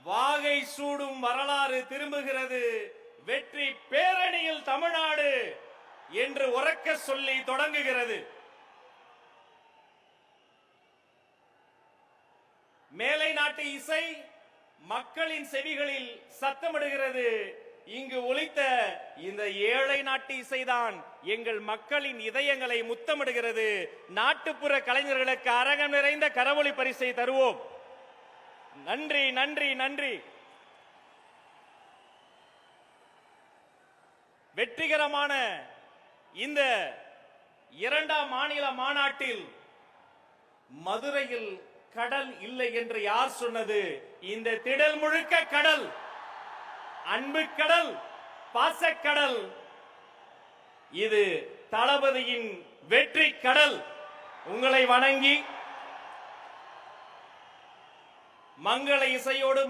வாகை சூடும் வரலாறு திரும்புகிறது, வெற்றி பேரணியில் தமிழ்நாடு என்று உரக்க சொல்லி தொடங்குகிறது. மேலை நாட்டு இசை மக்களின் செவிகளில் சத்தமிடுகிறது. இங்கு ஒலித்த இந்த ஏழை நாட்டு இசைதான் எங்கள் மக்களின் இதயங்களை முத்தமிடுகிறது. நாட்டுப்புற கலைஞர்களுக்கு அரங்கம் நிறைந்த கரவொலி பரிசை தருவோம். நன்றி, நன்றி, நன்றி. வெற்றிகரமான இந்த இரண்டாம் மாநில மாநாட்டில் மதுரையில் கடல் இல்லை என்று யார் சொன்னது? இந்த திடல் முழுக்க கடல், அன்பு கடல், பாசக்கடல். இது தளபதியின் வெற்றி கடல். உங்களை வணங்கி மங்கள இசையோடு